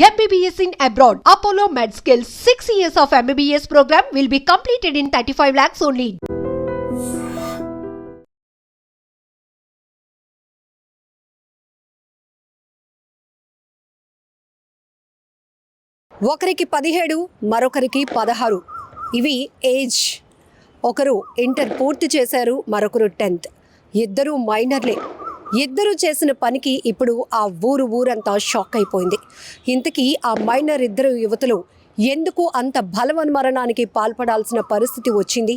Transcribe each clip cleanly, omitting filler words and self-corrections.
MBBS in abroad. Apollo MedSkill 6 years of MBBS program will be completed in 35 lakhs only. ఒకరికి 17 మరొకరికి 16 ఇవి age. ఒకరు inter పూర్తి చేశారు, మరొకరు 10th. ఇద్దరు మైనర్లే. ఇద్దరు చేసిన పనికి ఇప్పుడు ఆ ఊరంతా షాక్ అయిపోయింది. ఇంతకీ ఆ మైనర్ ఇద్దరు యువతులు ఎందుకు అంత బలవన్మరణానికి పాల్పడాల్సిన పరిస్థితి వచ్చింది?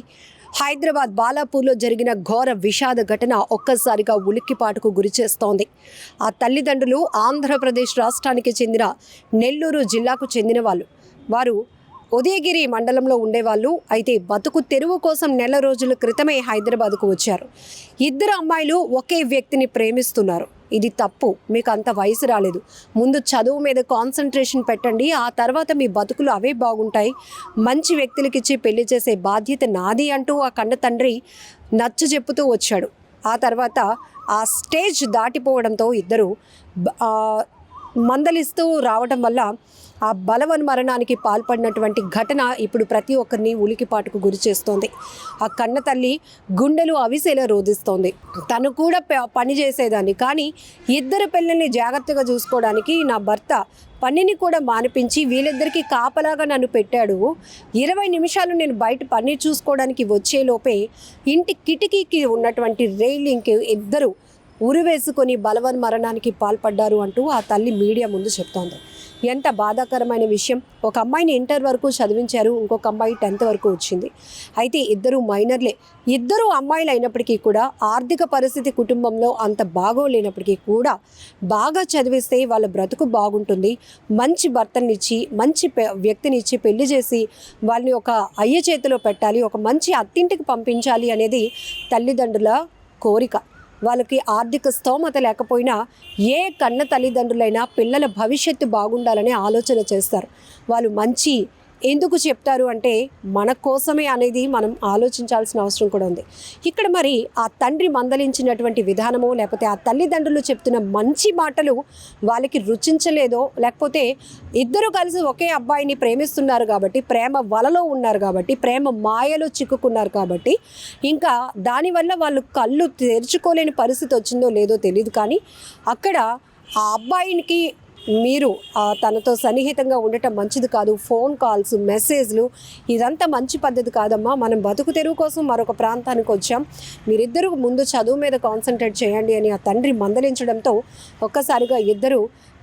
హైదరాబాద్ బాలాపూర్లో జరిగిన ఘోర విషాద ఘటన ఒక్కసారిగా ఉలిక్కిపాటుకు గురిచేస్తోంది. ఆ తల్లిదండ్రులు ఆంధ్రప్రదేశ్ రాష్ట్రానికి చెందిన నెల్లూరు జిల్లాకు చెందిన వారు ఉదయగిరి మండలంలో ఉండేవాళ్ళు. అయితే బతుకు తెరువు కోసం నెల రోజుల క్రితమే హైదరాబాద్కు వచ్చారు. ఇద్దరు అమ్మాయిలు ఒకే వ్యక్తిని ప్రేమిస్తున్నారు. ఇది తప్పు. మీకు అంత వయసు రాలేదు. ముందు చదువు మీద కాన్సన్ట్రేషన్ పెట్టండి, ఆ తర్వాత మీ బతుకులు అవే బాగుంటాయి. మంచి వ్యక్తులకిచ్చి పెళ్లి చేసే బాధ్యత నాది అంటూ ఆ కన్న తండ్రి నచ్చ చెప్పుతూ వచ్చాడు. ఆ తర్వాత ఆ స్టేజ్ దాటిపోవడంతో ఇద్దరు మందలిస్తూ రావడం వల్ల ఆ బలవన్మరణానికి పాల్పడినటువంటి ఘటన ఇప్పుడు ప్రతి ఒక్కరిని ఉలికిపాటుకు గురి చేస్తోంది. ఆ కన్న తల్లి గుండెలు అవిసేలా రోధిస్తోంది. తను కూడా పని చేసేదాన్ని, కానీ ఇద్దరు పిల్లల్ని జాగ్రత్తగా చూసుకోవడానికి నా భర్త పనిని కూడా మానిపించి వీళ్ళిద్దరికీ కాపలాగా నన్ను పెట్టాడు. 20 నిమిషాలు నేను బయట పని చూసుకోవడానికి వచ్చేలోపే ఇంటి కిటికీకి ఉన్నటువంటి రైలింగ్కి ఇద్దరు ఉరివేసుకొని బలవన్మరణానికి పాల్పడ్డారు అంటూ ఆ తల్లి మీడియా ముందు చెప్తోంది. ఎంత బాధాకరమైన విషయం. ఒక అమ్మాయిని ఇంటర్ వరకు చదివించారు, ఇంకొక అమ్మాయి 10th వరకు వచ్చింది. అయితే ఇద్దరు మైనర్లే. ఇద్దరు అమ్మాయిలు అయినప్పటికీ కూడా ఆర్థిక పరిస్థితి కుటుంబంలో అంత బాగోలేనప్పటికీ కూడా బాగా చదివిస్తే వాళ్ళ బ్రతుకు బాగుంటుంది. మంచి భర్తనిచ్చి మంచి వ్యక్తినిచ్చి పెళ్లి చేసి వాళ్ళని ఒక అయ్య చేతిలో పెట్టాలి, ఒక మంచి అత్తింటికి పంపించాలి అనేది తల్లిదండ్రుల కోరిక. వాళ్ళకి ఆర్థిక స్తోమత లేకపోయినా ఏ కన్న తల్లిదండ్రులైనా పిల్లల భవిష్యత్తు బాగుండాలనే ఆలోచన చేస్తారు. వాళ్ళు మంచి ఎందుకు చెప్తారు అంటే మన కోసమే అనేది మనం ఆలోచించాల్సిన అవసరం కూడా ఉంది. ఇక్కడ మరి ఆ తండ్రి మందలించినటువంటి విధానమో లేకపోతే ఆ తల్లిదండ్రులు చెప్తున్న మంచి మాటలు వాళ్ళకి రుచించలేదో, లేకపోతే ఇద్దరు కలిసి ఒకే అబ్బాయిని ప్రేమిస్తున్నారు కాబట్టి, ప్రేమ వలలో ఉన్నారు కాబట్టి, ప్రేమ మాయలో చిక్కుకున్నారు కాబట్టి ఇంకా దానివల్ల వాళ్ళు కళ్ళు తెరుచుకోలేని పరిస్థితి వచ్చిందో లేదో తెలియదు. కానీ అక్కడ ఆ అబ్బాయికి మీరు తనతో సన్నిహితంగా ఉండటం మంచిది కాదు, ఫోన్ కాల్స్, మెసేజ్లు, ఇదంతా మంచి పద్ధతి కాదమ్మా. మనం బతుకు తెరువు కోసం మరొక ప్రాంతానికి వచ్చాం, మీరిద్దరూ ముందు చదువు మీద కాన్సన్ట్రేట్ చేయండి అని ఆ తండ్రి మందలించడంతో ఒక్కసారిగా ఇద్దరు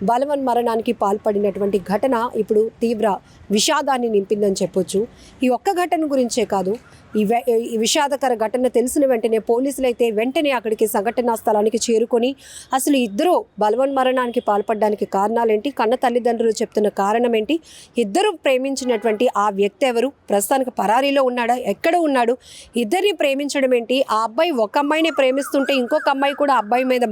బలవన్మరణానికి పాల్పడినటువంటి ఘటన ఇప్పుడు తీవ్ర విషాదాన్ని నింపిందని చెప్పొచ్చు. ఈ ఒక్క ఘటన గురించే కాదు, ఈ విషాదకర ఘటన తెలిసిన వెంటనే పోలీసులు అయితే వెంటనే అక్కడికి సంఘటనా స్థలానికి చేరుకొని అసలు ఇద్దరు బలవన్మరణానికి పాల్పడడానికి కారణాలేంటి, కన్న తల్లిదండ్రులు చెప్తున్న కారణం ఏంటి, ఇద్దరు ప్రేమించినటువంటి ఆ వ్యక్తి ఎవరు, ప్రస్తుతానికి పరారీలో ఉన్నాడా, ఎక్కడ ఉన్నాడు, ఇద్దరిని ప్రేమించడం ఏంటి, ఆ అబ్బాయి ఒక అమ్మాయిని ప్రేమిస్తుంటే ఇంకొక అమ్మాయి కూడా అబ్బాయి మీద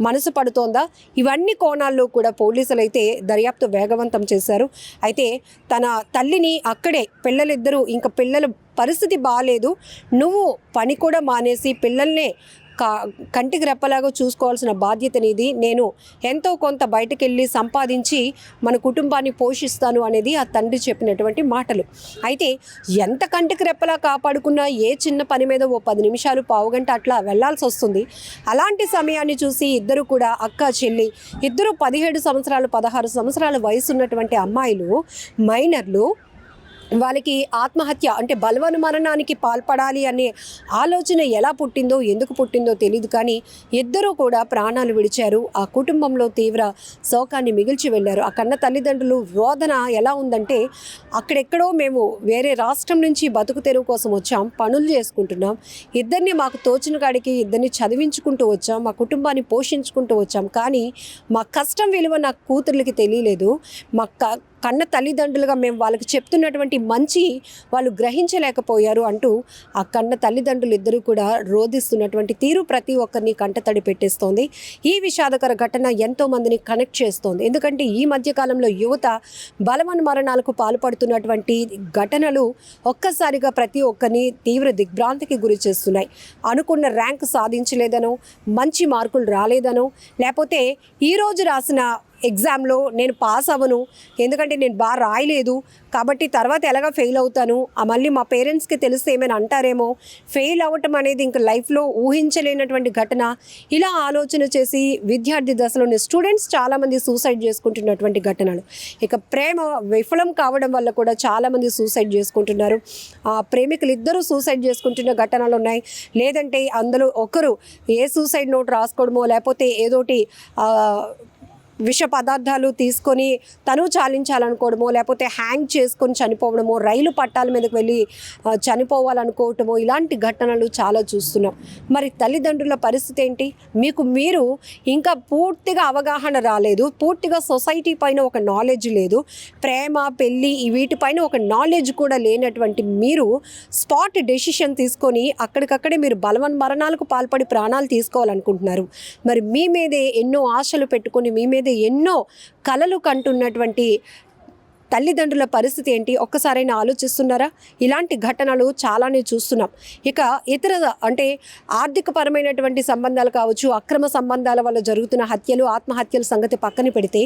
మనసు పడుతోందా, ఇవన్నీ కోణాల్లో కూడా పోలీసులు అయితే దర్యాప్తు వేగవంతం చేశారు. అయితే తన తల్లిని అక్కడే పిల్లలిద్దరూ ఇంకా పిల్లల పరిస్థితి బాగాలేదు, నువ్వు పని కూడా మానేసి పిల్లల్నే కంటికి రెప్పలాగా చూసుకోవాల్సిన బాధ్యత నీది, నేను ఎంతో కొంత బయటకు వెళ్ళి సంపాదించి మన కుటుంబాన్ని పోషిస్తాను అనేది ఆ తండ్రి చెప్పినటువంటి మాటలు. అయితే ఎంత కంటికి రెప్పలా కాపాడుకున్నా ఏ చిన్న పని మీద ఓ 10 నిమిషాలు పావుగంట అట్లా వెళ్లాల్సి వస్తుంది. అలాంటి సమయాన్ని చూసి ఇద్దరు కూడా అక్క చెల్లి ఇద్దరు 17 సంవత్సరాలు 16 సంవత్సరాల వయసు ఉన్నటువంటి అమ్మాయిలు, మైనర్లు, వాళ్ళకి ఆత్మహత్య అంటే బలవన్మరణానికి పాల్పడాలి అనే ఆలోచన ఎలా పుట్టిందో ఎందుకు పుట్టిందో తెలియదు. కానీ ఇద్దరూ కూడా ప్రాణాలు విడిచారు. ఆ కుటుంబంలో తీవ్ర శోకాన్ని మిగిల్చి వెళ్ళారు. ఆ కన్న తల్లిదండ్రులు రోదన ఎలా ఉందంటే, అక్కడెక్కడో మేము వేరే రాష్ట్రం నుంచి బతుకు తెరువు కోసం వచ్చాం, పనులు చేసుకుంటున్నాం, ఇద్దరిని మాకు తోచిన కాడికి ఇద్దరిని చదివించుకుంటూ వచ్చాం, మా కుటుంబాన్ని పోషించుకుంటూ వచ్చాం, కానీ మా కష్టం విలువ నా కూతుర్లకి తెలియలేదు, మా కన్న తల్లిదండ్రులుగా మేము వాళ్ళకి చెప్తున్నటువంటి మంచి వాళ్ళు గ్రహించలేకపోయారు అంటూ ఆ కన్న తల్లిదండ్రులు ఇద్దరు కూడా రోధిస్తున్నటువంటి తీరు ప్రతి ఒక్కరిని కంటతడి పెట్టేస్తోంది. ఈ విషాదకర ఘటన ఎంతో మందిని కనెక్ట్ చేస్తోంది. ఎందుకంటే ఈ మధ్యకాలంలో యువత బలవన్మరణాలకు పాల్పడుతున్నటువంటి ఘటనలు ఒక్కసారిగా ప్రతి ఒక్కరిని తీవ్ర దిగ్భ్రాంతికి గురి చేస్తున్నాయి. అనుకున్న ర్యాంక్ సాధించలేదనో, మంచి మార్కులు రాలేదనో, లేకపోతే ఈరోజు రాసిన ఎగ్జామ్లో నేను పాస్ అవ్వను, ఎందుకంటే నేను బాగా రాయలేదు కాబట్టి తర్వాత ఎలాగ ఫెయిల్ అవుతాను, మళ్ళీ మా పేరెంట్స్కి తెలిస్తే ఏమైనా అంటారేమో, ఫెయిల్ అవ్వటం అనేది ఇంకా లైఫ్లో ఊహించలేనటువంటి ఘటన. ఇలా ఆలోచన చేసి విద్యార్థి దశలోని స్టూడెంట్స్ చాలామంది సూసైడ్ చేసుకుంటున్నటువంటి ఘటనలు. ఇక ప్రేమ విఫలం కావడం వల్ల కూడా చాలామంది సూసైడ్ చేసుకుంటున్నారు. ప్రేమికులు ఇద్దరూ సూసైడ్ చేసుకుంటున్న ఘటనలు ఉన్నాయి. లేదంటే అందులో ఒకరు ఏ సూసైడ్ నోట్ రాసుకోవడమో, లేకపోతే ఏదోటి విష పదార్థాలు తీసుకొని తను చాలించాలనుకోవడమో, లేకపోతే హ్యాంగ్ చేసుకొని చనిపోవడమో, రైలు పట్టాల మీదకి వెళ్ళి చనిపోవాలనుకోవటమో, ఇలాంటి ఘటనలు చాలా చూస్తున్నాం. మరి తల్లిదండ్రుల పరిస్థితి ఏంటి? మీరు ఇంకా పూర్తిగా అవగాహన రాలేదు, పూర్తిగా సొసైటీ పైన ఒక నాలెడ్జ్ లేదు, ప్రేమ పెళ్ళి వీటిపైన ఒక నాలెడ్జ్ కూడా లేనటువంటి మీరు స్పాట్ డెసిషన్ తీసుకొని అక్కడికక్కడే మీరు బలవన్మరణాలకు పాల్పడి ప్రాణాలు తీసుకోవాలనుకుంటున్నారు. మరి మీ మీదే ఎన్నో ఆశలు పెట్టుకొని మీ మీద ఎన్నో కలలు కంటున్నటువంటి తల్లిదండ్రుల పరిస్థితి ఏంటి? ఒక్కసారైనా ఆలోచిస్తున్నారా? ఇలాంటి ఘటనలు చాలానే చూస్తున్నాం. ఇక ఇతర అంటే ఆర్థికపరమైనటువంటి సంబంధాలు కావచ్చు, అక్రమ సంబంధాల వల్ల జరుగుతున్న హత్యలు, ఆత్మహత్యల సంగతి పక్కన పెడితే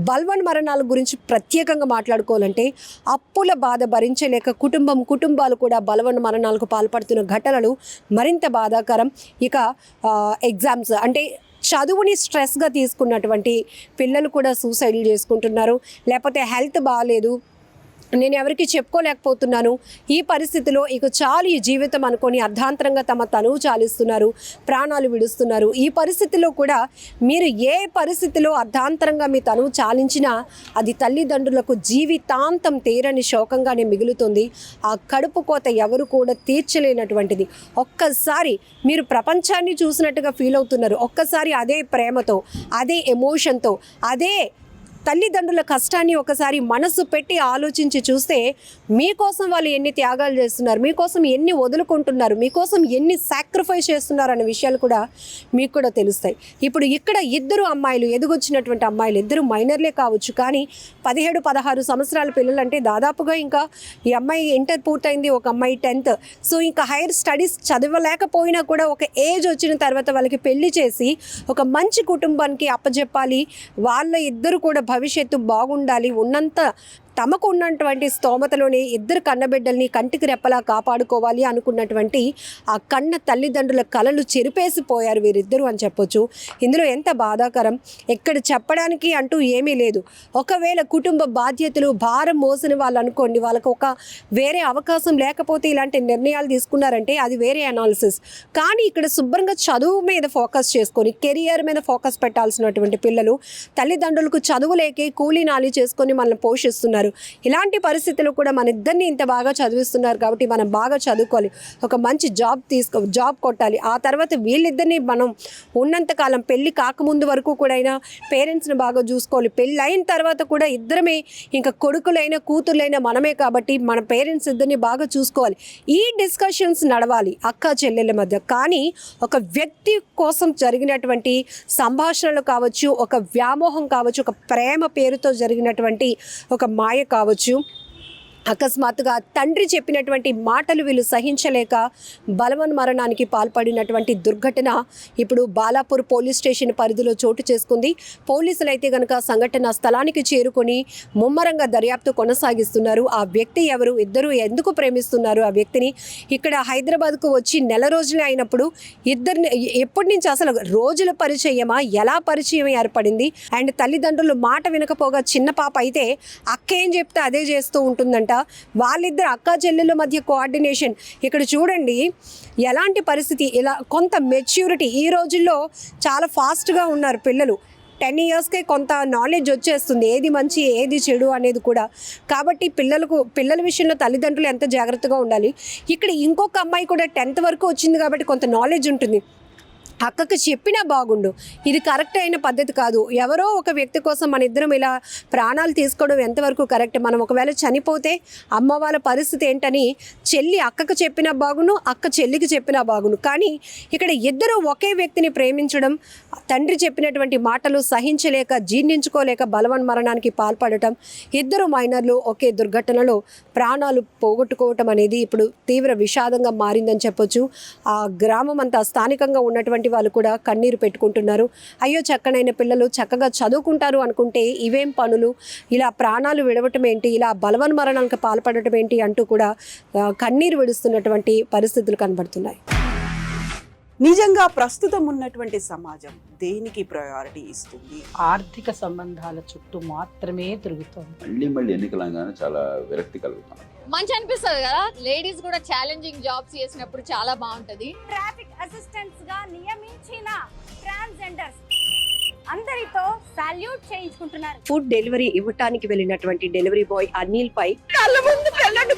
బలవన్మరణాల గురించి ప్రత్యేకంగా మాట్లాడుకోవాలంటే అప్పుల బాధ భరించలేక కుటుంబాలు కూడా బలవన్మరణాలకు పాల్పడుతున్న ఘటనలు మరింత బాధాకరం. ఇక ఎగ్జామ్స్ అంటే చదువుని స్ట్రెస్గా తీసుకున్నటువంటి పిల్లలు కూడా సూసైడ్లు చేసుకుంటున్నారు. లేకపోతే హెల్త్ బాగాలేదు, నేను ఎవరికి చెప్పుకోలేకపోతున్నాను, ఈ పరిస్థితిలో ఇక చాలు ఈ జీవితం అనుకొని అర్ధాంతరంగా తమ తనువు చాలిస్తున్నారు, ప్రాణాలు విడుస్తున్నారు. ఈ పరిస్థితిలో కూడా మీరు ఏ పరిస్థితిలో అర్ధాంతరంగా మీ తనువు చాలించినా అది తల్లిదండ్రులకు జీవితాంతం తీరని శోకంగానే మిగులుతుంది. ఆ కడుపు కోత ఎవరు కూడా తీర్చలేనటువంటిది. ఒక్కసారి మీరు ప్రపంచాన్ని చూసినట్టుగా ఫీల్ అవుతున్నారు. ఒక్కసారి అదే ప్రేమతో, అదే ఎమోషన్తో, అదే తల్లిదండ్రుల కష్టాన్ని ఒకసారి మనసు పెట్టి ఆలోచించి చూస్తే మీకోసం వాళ్ళు ఎన్ని త్యాగాలు చేస్తున్నారు, మీకోసం ఎన్ని వదులుకుంటున్నారు, మీకోసం ఎన్ని సాక్రిఫైస్ చేస్తున్నారు అనే విషయాలు కూడా మీకు కూడా తెలుస్తాయి. ఇప్పుడు ఇక్కడ ఇద్దరు అమ్మాయిలు, ఎదుగొచ్చినటువంటి అమ్మాయిలు, ఇద్దరు మైనర్లే కావచ్చు, కానీ 17-16 సంవత్సరాల పిల్లలంటే దాదాపుగా ఇంకా ఈ అమ్మాయి ఇంటర్ పూర్తయింది, ఒక అమ్మాయి 10th. సో ఇంకా హైయర్ స్టడీస్ చదవలేకపోయినా కూడా ఒక ఏజ్ వచ్చిన తర్వాత వాళ్ళకి పెళ్లి చేసి ఒక మంచి కుటుంబానికి అప్పచెప్పాలి, వాళ్ళ ఇద్దరు కూడా భవిష్యత్తు బాగుండాలి, ఉన్నంత తమకు ఉన్నటువంటి స్తోమతలోనే ఇద్దరు కన్నబిడ్డల్ని కంటికి రెప్పలా కాపాడుకోవాలి అనుకున్నటువంటి ఆ కన్న తల్లిదండ్రుల కలలు చెరిపేసిపోయారు వీరిద్దరూ అని చెప్పొచ్చు. ఇందులో ఎంత బాధాకరం! ఎక్కడ చెప్పడానికి అంటూ ఏమీ లేదు. ఒకవేళ కుటుంబ బాధ్యతలు భారం మోసిన వాళ్ళు అనుకోండి, వాళ్ళకు ఒక వేరే అవకాశం లేకపోతే ఇలాంటి నిర్ణయాలు తీసుకున్నారంటే అది వేరే అనాలిసిస్. కానీ ఇక్కడ శుభ్రంగా చదువు మీద ఫోకస్ చేసుకొని కెరియర్ మీద ఫోకస్ పెట్టాల్సినటువంటి పిల్లలు తల్లిదండ్రులకు చదువు లేకే కూలీ నాలి చేసుకొని మనల్ని పోషిస్తున్నారు. ఇలాంటి పరిస్థితుల్లో కూడా మన ఇద్దరిని ఇంత బాగా చదివిస్తున్నారు కాబట్టి మనం బాగా చదువుకోవాలి, ఒక మంచి జాబ్ కొట్టాలి. ఆ తర్వాత వీళ్ళిద్దరిని మనం ఉన్నంతకాలం పెళ్ళి కాకముందు వరకు కూడా అయినా పేరెంట్స్ని బాగా చూసుకోవాలి. పెళ్ళి అయిన తర్వాత కూడా ఇద్దరమే, ఇంకా కొడుకులైనా కూతుర్లైనా మనమే కాబట్టి మన పేరెంట్స్ ఇద్దరిని బాగా చూసుకోవాలి. ఈ డిస్కషన్స్ నడవాలి అక్క చెల్లెళ్ళ మధ్య. కానీ ఒక వ్యక్తి కోసం జరిగినటువంటి సంభాషణలు కావచ్చు, ఒక వ్యామోహం కావచ్చు, ఒక ప్రేమ పేరుతో జరిగినటువంటి ఒక మాయ కావచ్చు, అకస్మాత్తుగా తండ్రి చెప్పినటువంటి మాటలు వీళ్ళు సహించలేక బలవన్మరణానికి పాల్పడినటువంటి దుర్ఘటన ఇప్పుడు బాలాపూర్ పోలీస్ స్టేషన్ పరిధిలో చోటు చేసుకుంది. పోలీసులు అయితే కనుక సంఘటన స్థలానికి చేరుకొని ముమ్మరంగా దర్యాప్తు కొనసాగిస్తున్నారు. ఆ వ్యక్తి ఎవరు, ఇద్దరు ఎందుకు ప్రేమిస్తున్నారు ఆ వ్యక్తిని, ఇక్కడ హైదరాబాద్కు వచ్చి నెల రోజులే అయినప్పుడు ఇద్దరిని ఎప్పటి నుంచి అసలు రోజుల పరిచయమా, ఎలా పరిచయం ఏర్పడింది, అండ్ తల్లిదండ్రులు మాట వినకపోగా చిన్న పాప అయితే అక్క ఏం చెప్తే అదే చేస్తూ ఉంటుందంట. వాళ్ళిద్దరు అక్కా చెల్లెల మధ్య కోఆర్డినేషన్ ఇక్కడ చూడండి ఎలాంటి పరిస్థితి. ఇలా కొంత మెచ్యూరిటీ ఈ రోజుల్లో చాలా ఫాస్ట్గా ఉన్నారు పిల్లలు. 10 yearsకే కొంత నాలెడ్జ్ వచ్చేస్తుంది, ఏది మంచి ఏది చెడు అనేది కూడా. కాబట్టి పిల్లల విషయంలో తల్లిదండ్రులు ఎంత జాగ్రత్తగా ఉండాలి. ఇక్కడ ఇంకొక అమ్మాయి కూడా 10th వరకు వచ్చింది కాబట్టి కొంత నాలెడ్జ్ ఉంటుంది. అక్కకి చెప్పినా బాగుండు, ఇది కరెక్ట్ అయిన పద్ధతి కాదు. ఎవరో ఒక వ్యక్తి కోసం మన ఇద్దరం ఇలా ప్రాణాలు తీసుకోవడం ఎంతవరకు కరెక్ట్? మనం ఒకవేళ చనిపోతే అమ్మ వాళ్ళ పరిస్థితి ఏంటని చెల్లి అక్కకు చెప్పినా బాగును, అక్క చెల్లికి చెప్పినా బాగును. కానీ ఇక్కడ ఇద్దరు ఒకే వ్యక్తిని ప్రేమించడం, తండ్రి చెప్పినటువంటి మాటలు సహించలేక జీర్ణించుకోలేక బలవన్మరణానికి పాల్పడటం, ఇద్దరు మైనర్లు ఒకే దుర్ఘటనలో ప్రాణాలు పోగొట్టుకోవటం అనేది ఇప్పుడు తీవ్ర విషాదంగా మారిందని చెప్పొచ్చు. ఆ గ్రామం అంతా స్థానికంగా ఉన్నటువంటి లాంటి వాళ్ళు కూడా కన్నీరు పెట్టుకుంటున్నారు. అయ్యో చక్కనైన పిల్లలు చక్కగా చదువుకుంటారు అనుకుంటే ఇవేం పనులు, ఇలా ప్రాణాలు విడవటం ఏంటి, ఇలా బలవన్మరణానికి పాల్పడటం ఏంటి అంటూ కూడా కన్నీరు విడుస్తున్నటువంటి పరిస్థితులు కనబడుతున్నాయి. నిజంగా ప్రస్తుతం ఉన్నటువంటి సమాజం దేనికి ప్రయారిటీ ఇస్తుంది? ఆర్థిక సంబంధాల చుట్టూ మాత్రమే తిరుగుతోంది. మళ్ళీ ఎన్నికలంగానే చాలా విరక్తి కలుగుతాం. మంచి అనిపిస్తుంది కదా, లేడీస్ కూడా ఛాలెంజింగ్ జాబ్స్ చేసినప్పుడు చాలా బాగుంటది. ట్రాఫిక్ అసిస్టెంట్స్ గా నియమించిన ట్రాన్స్జెండర్స్ అందరితో సాల్యూట్ చేయించుకుంటున్నారు. ఫుడ్ డెలివరీ ఇవ్వటానికి వెళ్ళినటువంటి డెలివరీ బాయ్ అనిల్ పై కళ్ళ ముందు పెళ్ళండి